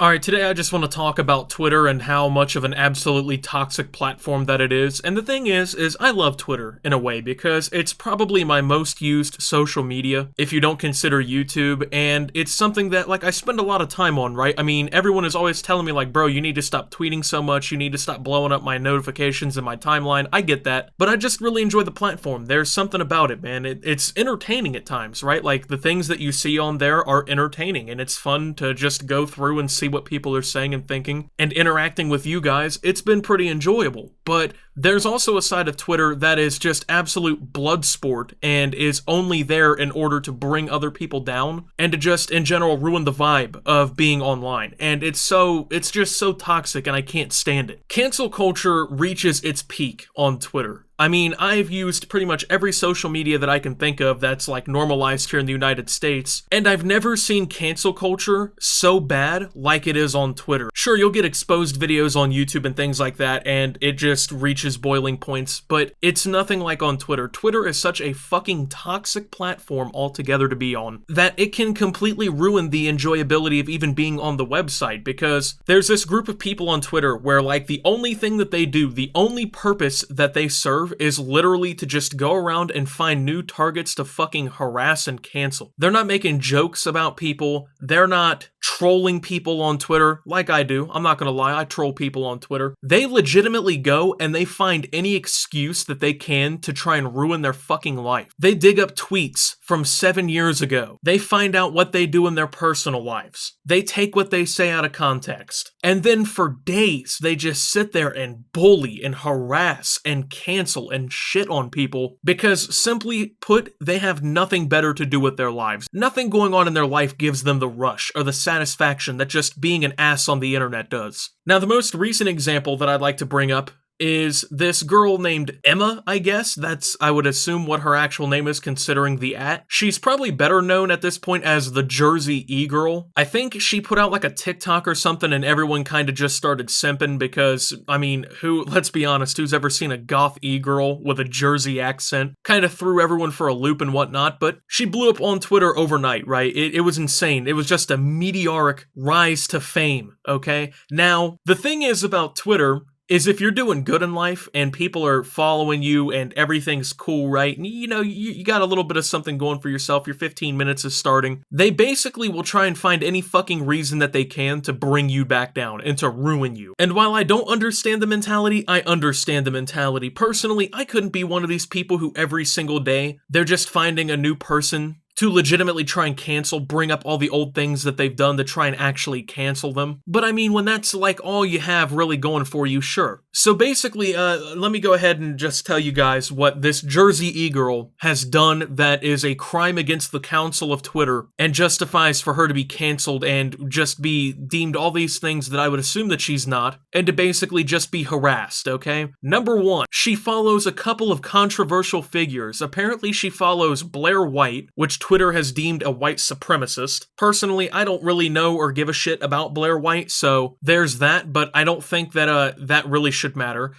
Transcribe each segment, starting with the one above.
Alright, today I just want to talk about Twitter and how much of an absolutely toxic platform that it is. And the thing is I love Twitter in a way because it's probably my most used social media, if you don't consider YouTube, and it's something that, like, I spend a lot of time on, right? I mean, everyone is always telling me, like, bro, you need to stop tweeting so much, you need to stop blowing up my notifications and my timeline. I get that, but I just really enjoy the platform. There's something about it, man. It's entertaining at times, right? Like, the things that you see on there are entertaining, and it's fun to just go through and see what people are saying and thinking and interacting with you guys. It's been pretty enjoyable, but there's also a side of Twitter that is just absolute blood sport and is only there in order to bring other people down and to just in general ruin the vibe of being online. And it's just so toxic and I can't stand it. Cancel culture reaches its peak on Twitter. I mean, I've used pretty much every social media that I can think of that's like normalized here in the United States, and I've never seen cancel culture so bad like it is on Twitter. Sure, you'll get exposed videos on YouTube and things like that, and it just reaches boiling points, but it's nothing like on Twitter. Twitter is such a fucking toxic platform altogether to be on that it can completely ruin the enjoyability of even being on the website, because there's this group of people on Twitter where, like, the only thing that they do, the only purpose that they serve is literally to just go around and find new targets to fucking harass and cancel. They're not making jokes about people. They're not trolling people on Twitter like I do. I'm not gonna lie, I troll people on Twitter. They legitimately go and they find any excuse that they can to try and ruin their fucking life. They dig up tweets from 7 years ago. They find out what they do in their personal lives. They take what they say out of context. And then for days, they just sit there and bully and harass and cancel and shit on people because, simply put, they have nothing better to do with their lives. Nothing going on in their life gives them the rush or the satisfaction that just being an ass on the internet does. Now, the most recent example that I'd like to bring up is this girl named Emma, I guess. That's, I would assume, what her actual name is considering the @. She's probably better known at this point as the Jersey E-Girl. I think she put out like a TikTok or something and everyone kind of just started simping because, I mean, let's be honest, who's ever seen a goth E-Girl with a Jersey accent? Kind of threw everyone for a loop and whatnot, but she blew up on Twitter overnight, right? It was insane. It was just a meteoric rise to fame, okay? Now, the thing is about Twitter is if you're doing good in life and people are following you and everything's cool, right? And you know, you got a little bit of something going for yourself, your 15 minutes is starting. They basically will try and find any fucking reason that they can to bring you back down and to ruin you. And while I don't understand the mentality, I understand the mentality. Personally, I couldn't be one of these people who every single day, they're just finding a new person to legitimately try and cancel, bring up all the old things that they've done to try and actually cancel them. But I mean, when that's like all you have really going for you, sure. So basically, let me go ahead and just tell you guys what this Jersey E-Girl has done that is a crime against the council of Twitter and justifies for her to be canceled and just be deemed all these things that I would assume that she's not, and to basically just be harassed, okay? Number one, she follows a couple of controversial figures. Apparently she follows Blair White, which Twitter has deemed a white supremacist. Personally, I don't really know or give a shit about Blair White, so there's that, but I don't think that that really should matter.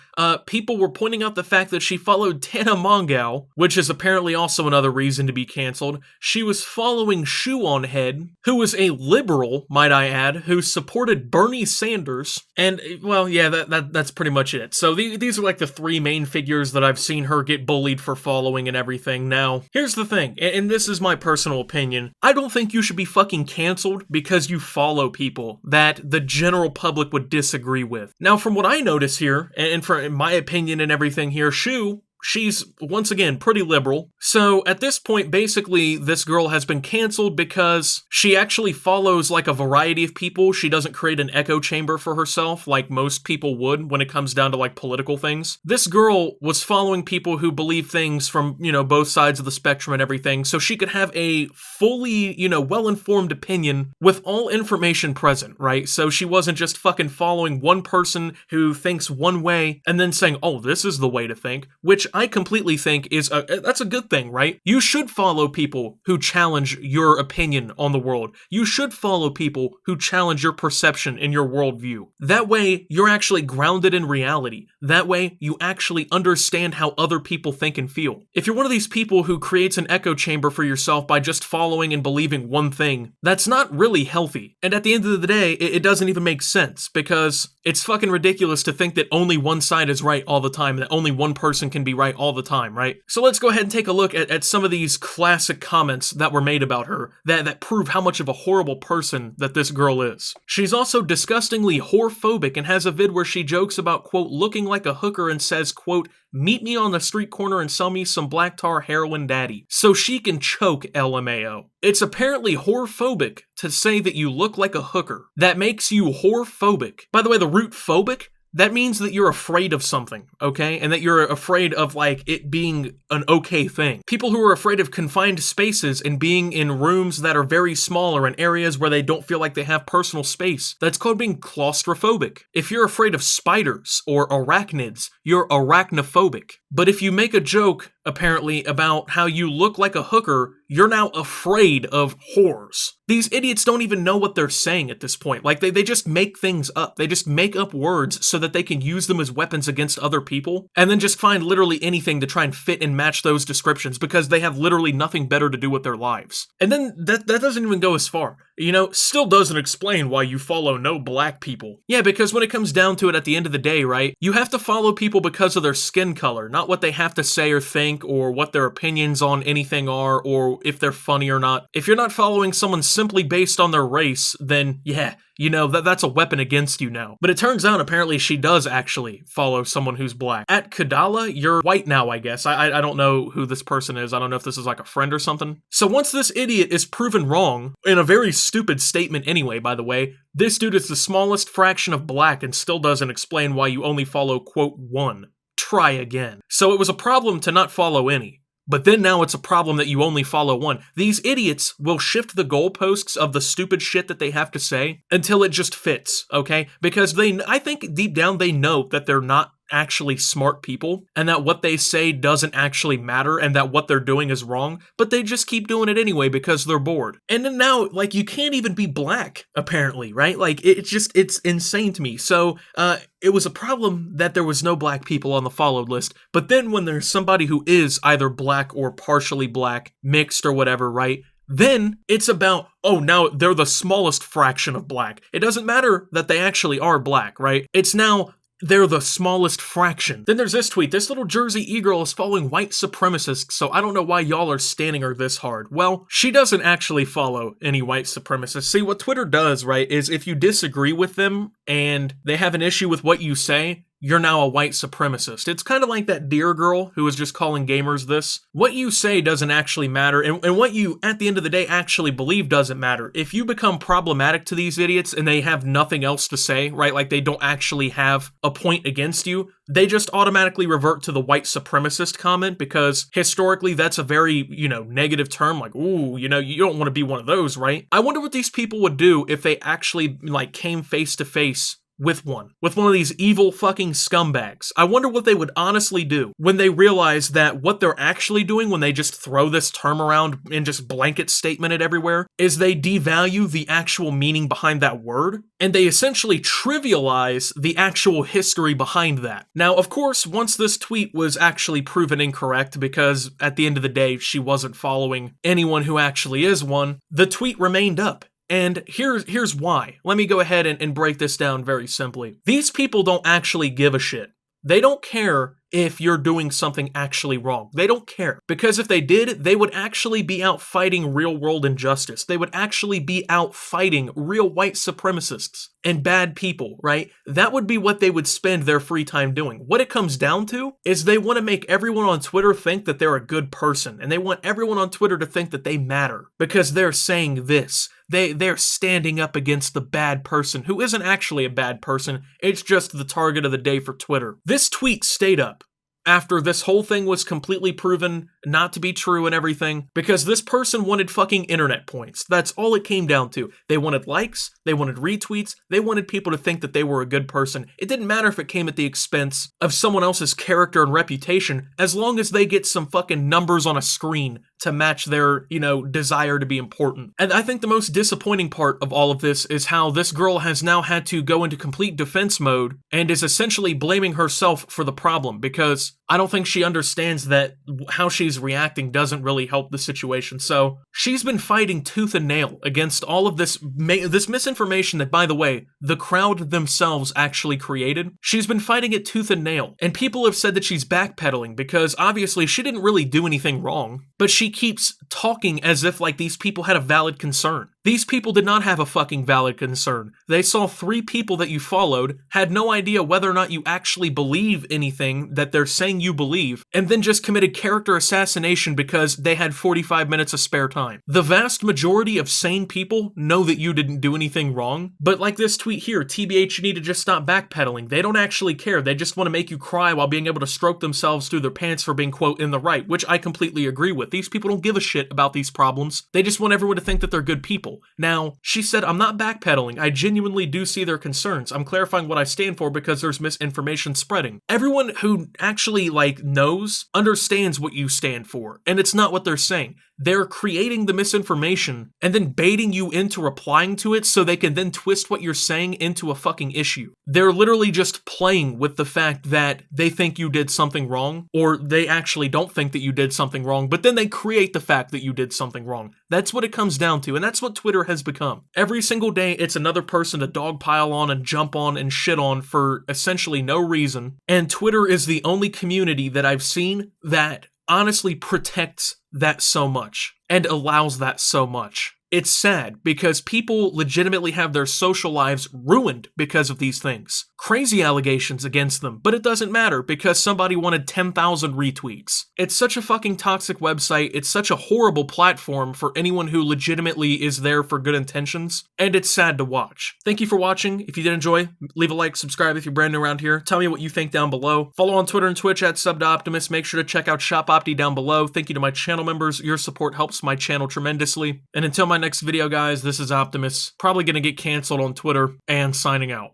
People were pointing out the fact that she followed Tana Mongeau, which is apparently also another reason to be canceled. She was following Shoe on Head, who was a liberal, might I add, who supported Bernie Sanders, and, well, yeah, that's pretty much it. So these are like the three main figures that I've seen her get bullied for following and everything. Now, here's the thing, and this is my personal opinion. I don't think you should be fucking canceled because you follow people that the general public would disagree with. Now, from what I notice here, and from my opinion and everything here, she's, once again, pretty liberal. So at this point, basically, this girl has been canceled because she actually follows like a variety of people. She doesn't create an echo chamber for herself like most people would when it comes down to like political things. This girl was following people who believe things from, you know, both sides of the spectrum and everything, so she could have a fully, you know, well-informed opinion with all information present, right? So she wasn't just fucking following one person who thinks one way and then saying, oh, this is the way to think, which I completely think that's a good thing, right? You should follow people who challenge your opinion on the world. You should follow people who challenge your perception and your worldview. That way, you're actually grounded in reality. That way, you actually understand how other people think and feel. If you're one of these people who creates an echo chamber for yourself by just following and believing one thing, that's not really healthy. And at the end of the day, it doesn't even make sense, because it's fucking ridiculous to think that only one side is right all the time, that only one person can be right all the time, right? So let's go ahead and take a look at some of these classic comments that were made about her that prove how much of a horrible person that this girl is. She's also disgustingly whorephobic and has a vid where she jokes about, quote, looking like a hooker and says, quote, meet me on the street corner and sell me some black tar heroin daddy, so she can choke LMAO. It's apparently whorephobic to say that you look like a hooker. That makes you whorephobic. By the way, the root phobic, that means that you're afraid of something, okay? And that you're afraid of, like, it being an okay thing. People who are afraid of confined spaces and being in rooms that are very small or in areas where they don't feel like they have personal space, that's called being claustrophobic. If you're afraid of spiders or arachnids, you're arachnophobic. But if you make a joke, apparently, about how you look like a hooker, you're now afraid of whores. These idiots don't even know what they're saying at this point. Like, they just make things up. They just make up words so that they can use them as weapons against other people, and then just find literally anything to try and fit and match those descriptions, because they have literally nothing better to do with their lives. And then that doesn't even go as far. You know, still doesn't explain why you follow no black people. Yeah, because when it comes down to it at the end of the day, right, you have to follow people because of their skin color, not what they have to say or think, or what their opinions on anything are, or if they're funny or not. If you're not following someone simply based on their race, then yeah, you know, that's a weapon against you now. But it turns out apparently she does actually follow someone who's black. At Kadala, you're white now, I guess. I don't know who this person is. I don't know if this is like a friend or something. So once this idiot is proven wrong, in a very stupid statement anyway, by the way, this dude is the smallest fraction of black and still doesn't explain why you only follow, quote, one. Try again. So it was a problem to not follow any. But then now it's a problem that you only follow one. These idiots will shift the goalposts of the stupid shit that they have to say until it just fits, okay? Because I think deep down they know that they're not actually smart people, and that what they say doesn't actually matter, and that what they're doing is wrong, but they just keep doing it anyway because they're bored. And then now, like, you can't even be black, apparently, right? Like, it's insane to me. So, it was a problem that there was no black people on the followed list, but then when there's somebody who is either black or partially black, mixed or whatever, right? Then it's about, oh, now they're the smallest fraction of black. It doesn't matter that they actually are black, right? It's now they're the smallest fraction. Then there's this tweet. This little Jersey e-girl is following white supremacists, so I don't know why y'all are standing her this hard. Well, she doesn't actually follow any white supremacists. See, what Twitter does, right, is if you disagree with them and they have an issue with what you say, you're now a white supremacist. It's kind of like that deer girl who was just calling gamers this. What you say doesn't actually matter, and what you, at the end of the day, actually believe doesn't matter. If you become problematic to these idiots and they have nothing else to say, right, like they don't actually have a point against you, they just automatically revert to the white supremacist comment, because historically that's a very, negative term, like, ooh, you don't want to be one of those, right? I wonder what these people would do if they actually, came face to face with one of these evil fucking scumbags. I wonder what they would honestly do when they realize that what they're actually doing when they just throw this term around and just blanket statement it everywhere is they devalue the actual meaning behind that word, and they essentially trivialize the actual history behind that. Now, of course, once this tweet was actually proven incorrect, because at the end of the day, she wasn't following anyone who actually is one, the tweet remained up. And here's why. Let me go ahead and break this down very simply. These people don't actually give a shit. They don't care if you're doing something actually wrong. They don't care. Because if they did, they would actually be out fighting real world injustice. They would actually be out fighting real white supremacists and bad people, right? That would be what they would spend their free time doing. What it comes down to is they want to make everyone on Twitter think that they're a good person, and they want everyone on Twitter to think that they matter because they're saying this. They're standing up against the bad person who isn't actually a bad person. It's just the target of the day for Twitter. This tweet stayed up after this whole thing was completely proven not to be true and everything, because this person wanted fucking internet points. That's all it came down to. They wanted likes, they wanted retweets, they wanted people to think that they were a good person. It didn't matter if it came at the expense of someone else's character and reputation, as long as they get some fucking numbers on a screen to match their, desire to be important. And I think the most disappointing part of all of this is how this girl has now had to go into complete defense mode and is essentially blaming herself for the problem, because I don't think she understands that how she's reacting doesn't really help the situation. So she's been fighting tooth and nail against all of this misinformation that, by the way, the crowd themselves actually created. She's been fighting it tooth and nail, and people have said that she's backpedaling because obviously she didn't really do anything wrong, but she keeps talking as if like these people had a valid concern. These people did not have a fucking valid concern. They saw 3 people that you followed, had no idea whether or not you actually believe anything that they're saying you believe, and then just committed character assassination because they had 45 minutes of spare time. The vast majority of sane people know that you didn't do anything wrong, but like this tweet here, TBH, you need to just stop backpedaling. They don't actually care. They just want to make you cry while being able to stroke themselves through their pants for being, quote, in the right, which I completely agree with. These people don't give a shit about these problems. They just want everyone to think that they're good people. Now, she said, I'm not backpedaling. I genuinely do see their concerns. I'm clarifying what I stand for because there's misinformation spreading. Everyone who actually, knows, understands what you stand for, and it's not what they're saying. They're creating the misinformation and then baiting you into replying to it so they can then twist what you're saying into a fucking issue. They're literally just playing with the fact that they think you did something wrong, or they actually don't think that you did something wrong, but then they create the fact that you did something wrong. That's what it comes down to, and that's what Twitter has become. Every single day, it's another person to dogpile on and jump on and shit on for essentially no reason, and Twitter is the only community that I've seen that honestly protects that so much and allows that so much. It's sad because people legitimately have their social lives ruined because of these things. Crazy allegations against them, but it doesn't matter because somebody wanted 10,000 retweets. It's such a fucking toxic website. It's such a horrible platform for anyone who legitimately is there for good intentions, and it's sad to watch. Thank you for watching. If you did enjoy, leave a like, subscribe if you're brand new around here. Tell me what you think down below. Follow on Twitter and Twitch at @SubToOptimus. Make sure to check out Shop Opti down below. Thank you to my channel members. Your support helps my channel tremendously. And until my next video, guys, this is Optimus, probably gonna get canceled on Twitter, and signing out.